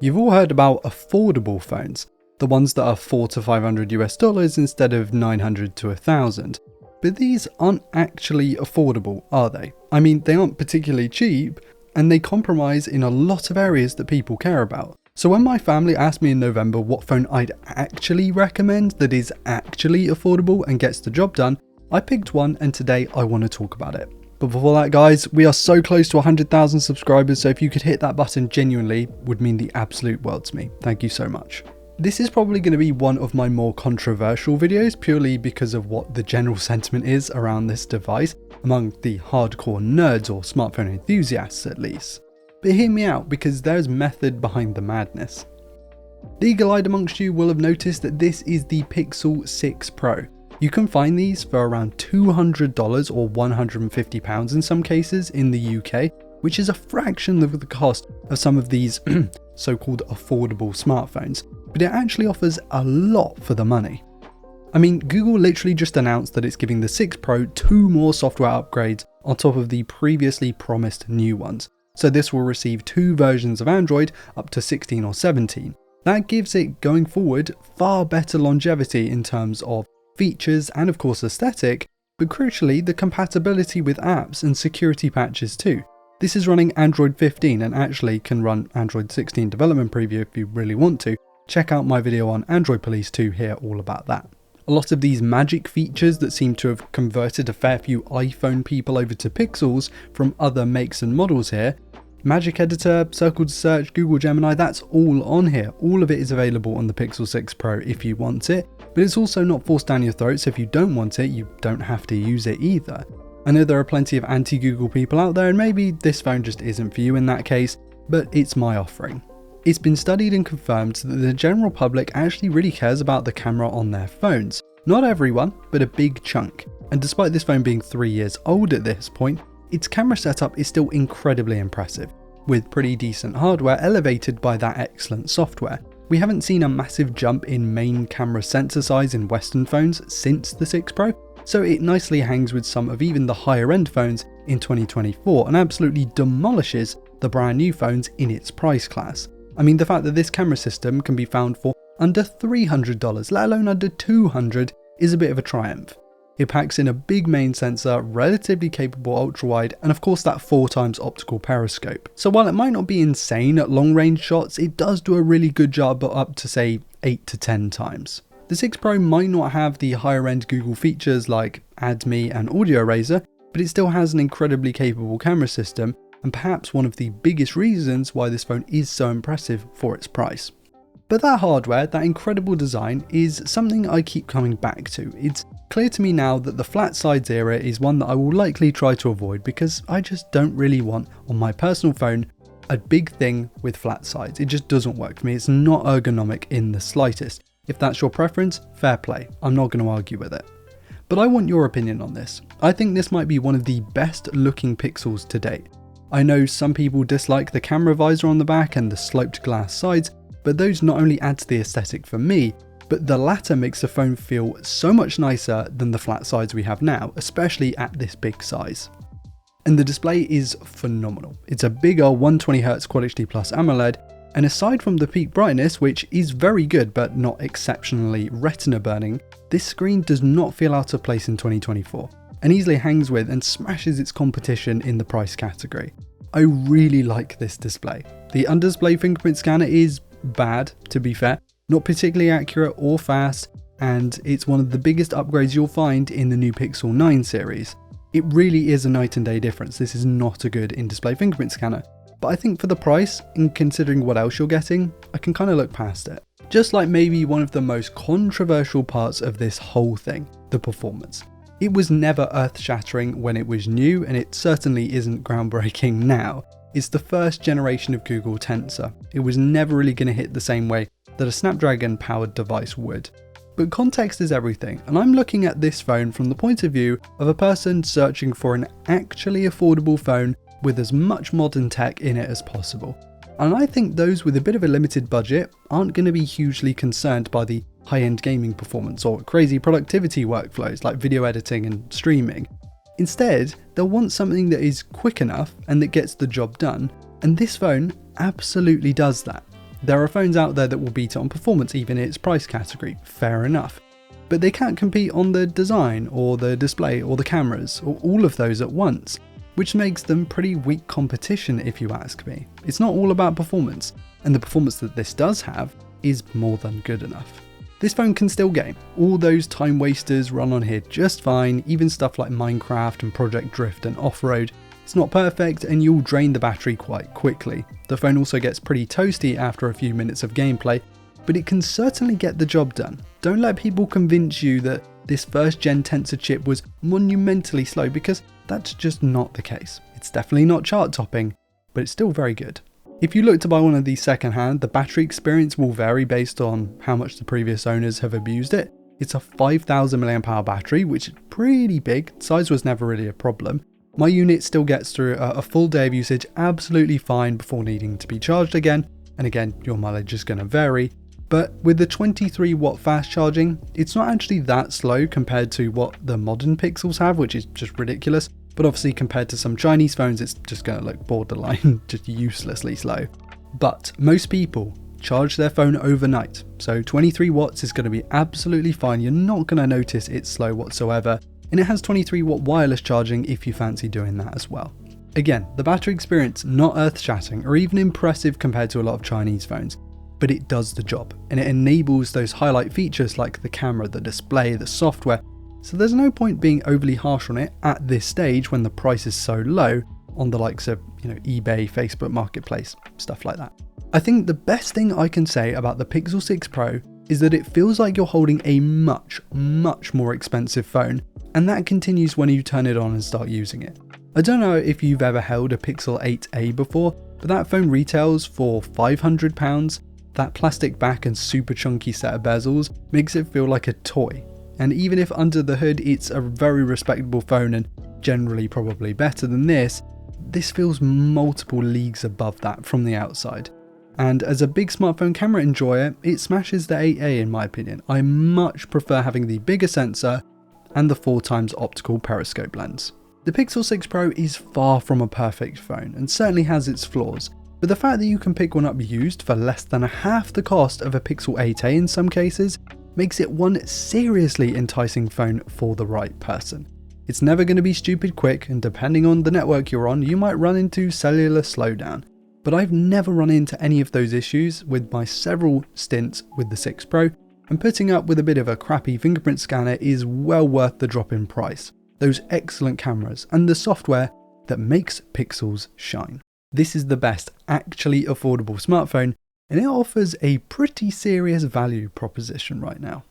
You've all heard about affordable phones, the ones that are $400 to $500 instead of $900 to $1,000. But these aren't actually affordable, are they? I mean, they aren't particularly cheap, and they compromise in a lot of areas that people care about. So when my family asked me in November what phone I'd actually recommend that is actually affordable and gets the job done, I picked one, and today I want to talk about it. But before that, guys, we are so close to 100,000 subscribers, so if you could hit that button genuinely would mean the absolute world to me. Thank you so much. This is probably going to be one of my more controversial videos, purely because of what the general sentiment is around this device, among the hardcore nerds or smartphone enthusiasts at least. But hear me out, because there's method behind the madness. The eagle-eyed amongst you will have noticed that this is the Pixel 6 Pro. You can find these for around $200 or £150 in some cases in the UK, which is a fraction of the cost of some of these so-called affordable smartphones, but it actually offers a lot for the money. I mean, Google literally just announced that it's giving the 6 Pro 2 more software upgrades on top of the previously promised new ones. So this will receive 2 versions of Android up to 16 or 17. That gives it, going forward, far better longevity in terms of features and of course aesthetic, but crucially the compatibility with apps and security patches too. This is running Android 15 and actually can run Android 16 development preview if you really want to. Check out my video on Android Police to hear all about that. A lot of these magic features that seem to have converted a fair few iPhone people over to Pixels from other makes and models here. Magic Editor, Circle to Search, Google Gemini, that's all on here. All of it is available on the Pixel 6 Pro if you want it, but it's also not forced down your throat, so if you don't want it, you don't have to use it either. I know there are plenty of anti-Google people out there, and maybe this phone just isn't for you in that case, but it's my offering. It's been studied and confirmed that the general public actually really cares about the camera on their phones. Not everyone, but a big chunk. And despite this phone being 3 years old at this point, its camera setup is still incredibly impressive, with pretty decent hardware elevated by that excellent software. We haven't seen a massive jump in main camera sensor size in Western phones since the 6 Pro, so it nicely hangs with some of even the higher end phones in 2024 and absolutely demolishes the brand new phones in its price class. I mean, the fact that this camera system can be found for under $300, let alone under $200, is a bit of a triumph. It packs in a big main sensor, relatively capable ultra-wide, and of course that 4x optical periscope. So while it might not be insane at long-range shots, it does do a really good job up to say 8 to 10 times. The 6 Pro might not have the higher-end Google features like Add Me and Audio Eraser, but it still has an incredibly capable camera system, and perhaps one of the biggest reasons why this phone is so impressive for its price. But that hardware, that incredible design, is something I keep coming back to. It's clear to me now that the flat sides era is one that I will likely try to avoid, because I just don't really want on my personal phone a big thing with flat sides. It just doesn't work for me. It's not ergonomic in the slightest. If that's your preference, fair play. I'm not going to argue with it. But I want your opinion on this. I think this might be one of the best looking Pixels to date. I know some people dislike the camera visor on the back and the sloped glass sides, but those not only add to the aesthetic for me, but the latter makes the phone feel so much nicer than the flat sides we have now, especially at this big size. And the display is phenomenal. It's a bigger 120Hz Quad HD Plus AMOLED, and aside from the peak brightness, which is very good but not exceptionally retina burning, this screen does not feel out of place in 2024, and easily hangs with and smashes its competition in the price category. I really like this display. The under-display fingerprint scanner is bad, to be fair, not particularly accurate or fast, and it's one of the biggest upgrades you'll find in the new Pixel 9 series. It really is a night and day difference. This is not a good in-display fingerprint scanner, but I think for the price, and considering what else you're getting, I can kind of look past it. Just like maybe one of the most controversial parts of this whole thing, the performance. It was never earth-shattering when it was new, and it certainly isn't groundbreaking now. It's the first generation of Google Tensor. It was never really going to hit the same way that a Snapdragon-powered device would. But context is everything, and I'm looking at this phone from the point of view of a person searching for an actually affordable phone with as much modern tech in it as possible. And I think those with a bit of a limited budget aren't going to be hugely concerned by the high-end gaming performance or crazy productivity workflows like video editing and streaming. Instead, they'll want something that is quick enough and that gets the job done, and this phone absolutely does that. There are phones out there that will beat it on performance even in its price category, fair enough. But they can't compete on the design or the display or the cameras or all of those at once, which makes them pretty weak competition if you ask me. It's not all about performance, and the performance that this does have is more than good enough. This phone can still game. All those time wasters run on here just fine, even stuff like Minecraft and Project Drift and off-road. It's not perfect and you'll drain the battery quite quickly. The phone also gets pretty toasty after a few minutes of gameplay, but it can certainly get the job done. Don't let people convince you that this first gen Tensor chip was monumentally slow, because that's just not the case. It's definitely not chart topping, but it's still very good. If you look to buy one of these secondhand, the battery experience will vary based on how much the previous owners have abused it. It's a 5000 mAh battery, which is pretty big. Size was never really a problem. My unit still gets through a full day of usage absolutely fine before needing to be charged again. And again, your mileage is going to vary. But with the 23 watt fast charging, it's not actually that slow compared to what the modern Pixels have, which is just ridiculous. But obviously compared to some Chinese phones, it's just going to look borderline, just uselessly slow. But most people charge their phone overnight, so 23 watts is going to be absolutely fine. You're not going to notice it's slow whatsoever. And it has 23 watt wireless charging if you fancy doing that as well. Again, the battery experience not earth-shattering or even impressive compared to a lot of Chinese phones, but it does the job and it enables those highlight features like the camera, the display, the software. So there's no point being overly harsh on it at this stage when the price is so low on the likes of, eBay, Facebook Marketplace, stuff like that. I think the best thing I can say about the Pixel 6 Pro is that it feels like you're holding a much, much more expensive phone, and that continues when you turn it on and start using it. I don't know if you've ever held a Pixel 8a before, but that phone retails for £500. That plastic back and super chunky set of bezels makes it feel like a toy. And even if under the hood it's a very respectable phone and generally probably better than this feels multiple leagues above that from the outside. And as a big smartphone camera enjoyer, it smashes the 8A in my opinion. I much prefer having the bigger sensor and the 4x optical periscope lens. The Pixel 6 Pro is far from a perfect phone and certainly has its flaws, but the fact that you can pick one up used for less than half the cost of a Pixel 8a in some cases makes it one seriously enticing phone for the right person. It's never going to be stupid quick, and depending on the network you're on, you might run into cellular slowdown. But I've never run into any of those issues with my several stints with the 6 Pro, and putting up with a bit of a crappy fingerprint scanner is well worth the drop in price, those excellent cameras, and the software that makes pixels shine. This is the best actually affordable smartphone, and it offers a pretty serious value proposition right now.